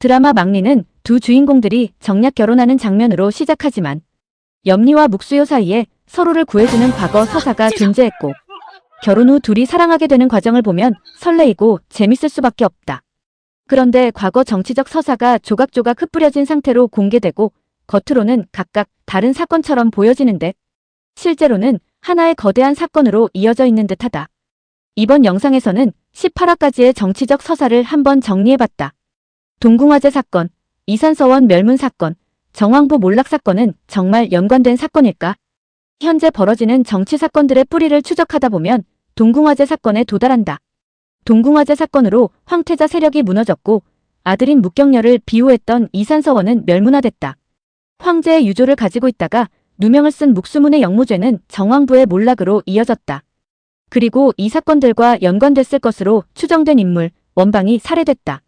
드라마 막리는 두 주인공들이 정략 결혼하는 장면으로 시작하지만 염리와 묵수요 사이에 서로를 구해주는 과거 서사가 존재했고 결혼 후 둘이 사랑하게 되는 과정을 보면 설레이고 재밌을 수밖에 없다. 그런데 과거 정치적 서사가 조각조각 흩뿌려진 상태로 공개되고 겉으로는 각각 다른 사건처럼 보여지는데 실제로는 하나의 거대한 사건으로 이어져 있는 듯하다. 이번 영상에서는 18화까지의 정치적 서사를 한번 정리해봤다. 동궁화재 사건, 이산서원 멸문 사건, 정황부 몰락 사건은 정말 연관된 사건일까? 현재 벌어지는 정치 사건들의 뿌리를 추적하다 보면 동궁화재 사건에 도달한다. 동궁화재 사건으로 황태자 세력이 무너졌고 아들인 묵경렬을 비호했던 이산서원은 멸문화됐다. 황제의 유조를 가지고 있다가 누명을 쓴 묵수문의 영무죄는 정황부의 몰락으로 이어졌다. 그리고 이 사건들과 연관됐을 것으로 추정된 인물, 원방이 살해됐다.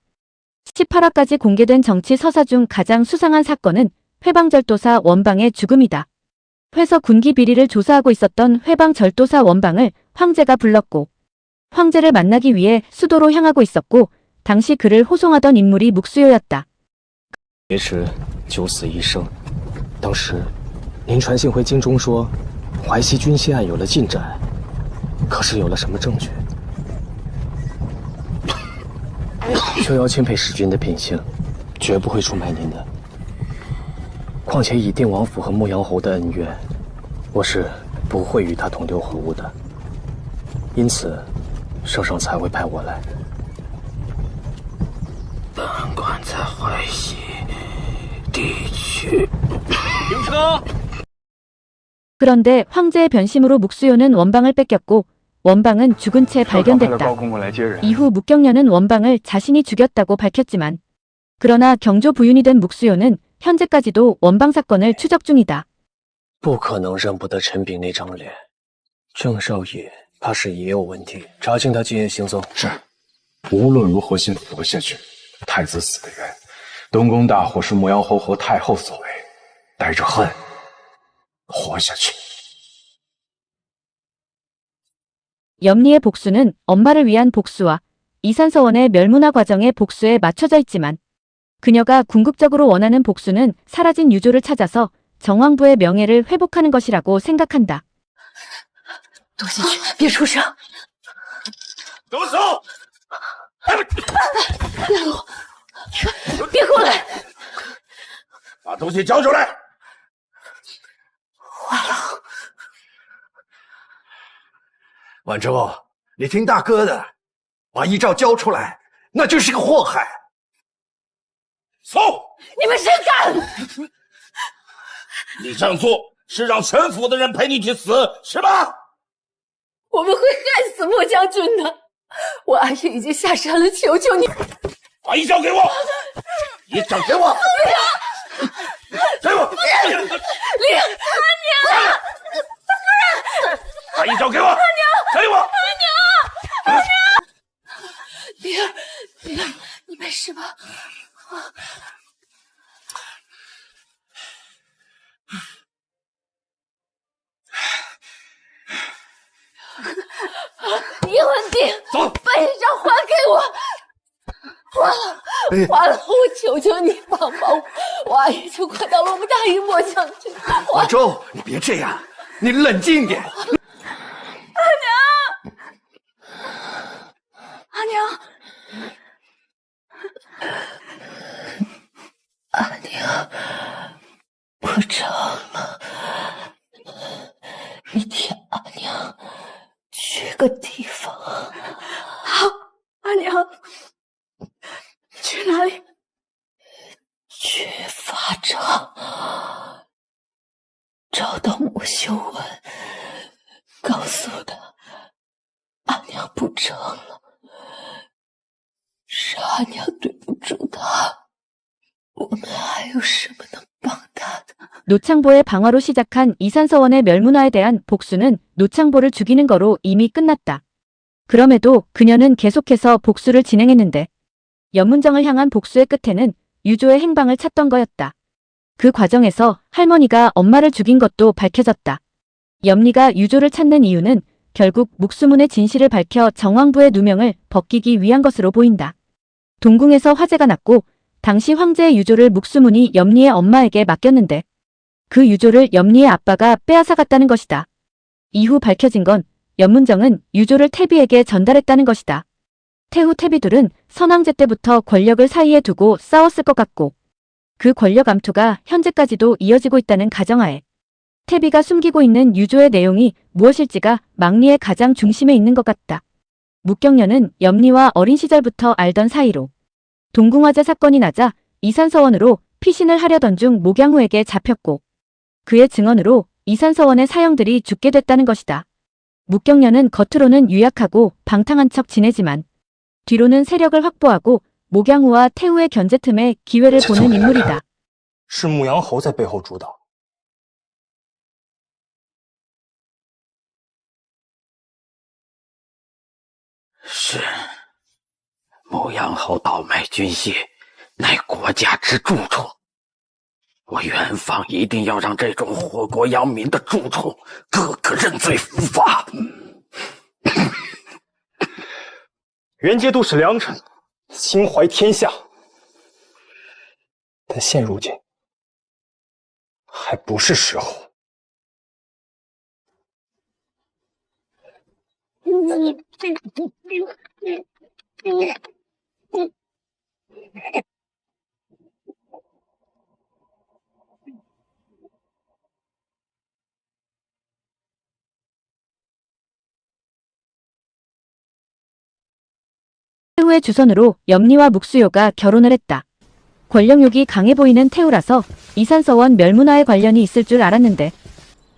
18화까지 공개된 정치 서사 중 가장 수상한 사건은 회방절도사 원방의 죽음이다. 회서 군기 비리를 조사하고 있었던 회방절도사 원방을 황제가 불렀고 황제를 만나기 위해 수도로 향하고 있었고 당시 그를 호송하던 인물이 묵수요였다. 劫持九死一生，当时您传信回京中说淮西军械案有了进展，可是有了什么证据？秋瑶钦佩使君的品行，绝不会出卖您的。况且以定王府和牧羊侯的恩怨，我是不会与他同流合污的。因此，圣上才会派我来。本官在淮西地区。 停车！ 그런데 황제의 변심으로 묵수요는 원방을 뺏겼고 원방은 죽은 채 발견됐다. 이후 묵경련은 원방을 자신이 죽였다고 밝혔지만 그러나 경조 부윤이 된 묵수요는 현재까지도 원방 사건을 추적 중이다. 不可能认不得陈炳那张脸，郑少爷怕是也有问题，查清他今夜行踪。是，无论如何先活下去。太子死得冤，东宫大火是牧羊侯和太后所为，带着恨活下去。 염리의 복수는 엄마를 위한 복수와 이산서원의 멸문화 과정의 복수에 맞춰져 있지만 그녀가 궁극적으로 원하는 복수는 사라진 유조를 찾아서 정황부의 명예를 회복하는 것이라고 생각한다. 躲进去，别出声。动手！别路，别过来！把东西交出来！坏了！婉州，你听大哥的，把遗诏交出来，那就是个祸害。送！你们谁敢？你这样做是让陈府的人陪你去死，是吧？我们会害死穆将军的。我阿爷已经下山了，求求你，把遗诏给我！遗诏给我！给我！灵阿娘，把遗诏给我！给我！灵儿，灵儿，你没事吧？李文定，走，把遗诏还给我！还了！我求求你帮帮我！我阿姨就快到了，我们答应莫将军。婉州，你别这样，你冷静一点。阿娘，阿娘，不成了，你替阿娘去个地方。好，阿娘，去哪里？去法场，找到穆秀文，告诉他阿娘不成了。 是阿娘对不住他，我们还有什么能帮他的？ 노창보의 방화로 시작한 이산서원의 멸문화에 대한 복수는 노창보를 죽이는 거로 이미 끝났다. 그럼에도 그녀는 계속해서 복수를 진행했는데 연문정을 향한 복수의 끝에는 유조의 행방을 찾던 거였다. 그 과정에서 할머니가 엄마를 죽인 것도 밝혀졌다. 염리가 유조를 찾는 이유는 결국 묵수문의 진실을 밝혀 정황부의 누명을 벗기기 위한 것으로 보인다. 동궁에서 화재가 났고 당시 황제의 유조를 묵수문이 염리의 엄마에게 맡겼는데 그 유조를 염리의 아빠가 빼앗아갔다는 것이다. 이후 밝혀진 건 염문정은 유조를 태비에게 전달했다는 것이다. 태후 태비둘은 선왕제 때부터 권력을 사이에 두고 싸웠을 것 같고 그 권력 암투가 현재까지도 이어지고 있다는 가정하에 태비가 숨기고 있는 유조의 내용이 무엇일지가 망리의 가장 중심에 있는 것 같다. 묵경련은 염리와 어린 시절부터 알던 사이로 동궁화재 사건이 나자 이산서원으로 피신을 하려던 중 목양후에게 잡혔고 그의 증언으로 이산서원의 사형들이 죽게 됐다는 것이다. 묵경련은 겉으로는 유약하고 방탕한 척 지내지만 뒤로는 세력을 확보하고 목양후와 태후의 견제 틈에 기회를 보는 인물이다. 是牧羊侯在背后主导。是，牧羊侯倒卖军械，乃国家之蛀虫。我元芳一定要让这种祸国殃民的蛀虫个个认罪伏法。元节度使良臣心怀天下，但现如今还不是时候。태후의 주선으로 염리와 묵수요가 결혼을 했다. 권력욕이 강해 보이는 태후라서 이산서원 멸문화에 관련이 있을 줄 알았는데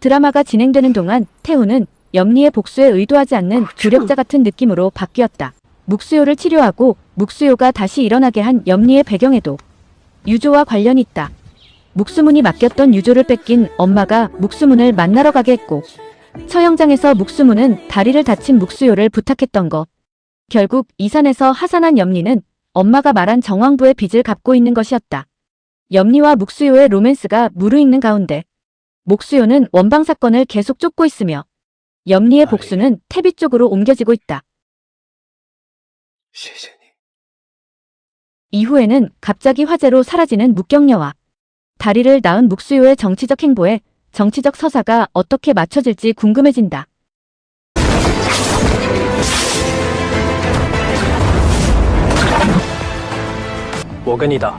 드라마가 진행되는 동안 태후는 염리의 복수에 의도하지 않는 조력자 같은 느낌으로 바뀌었다. 묵수요를 치료하고 묵수요가 다시 일어나게 한 염리의 배경에도 유조와 관련이 있다. 묵수문이 맡겼던 유조를 뺏긴 엄마가 묵수문을 만나러 가게 했고 처형장에서 묵수문은 다리를 다친 묵수요를 부탁했던 것. 결국 이산에서 하산한 염리는 엄마가 말한 정왕부의 빚을 갚고 있는 것이었다. 염리와 묵수요의 로맨스가 무르익는 가운데 목수요는 원방 사건을 계속 쫓고 있으며 염리의 복수는 태비 쪽으로 옮겨지고 있다. 이후에는 갑자기 화재로 사라지는 묵경녀와 다리를 낳은 묵수요의 정치적 행보에 정치적 서사가 어떻게 맞춰질지 궁금해진다. 我跟你打。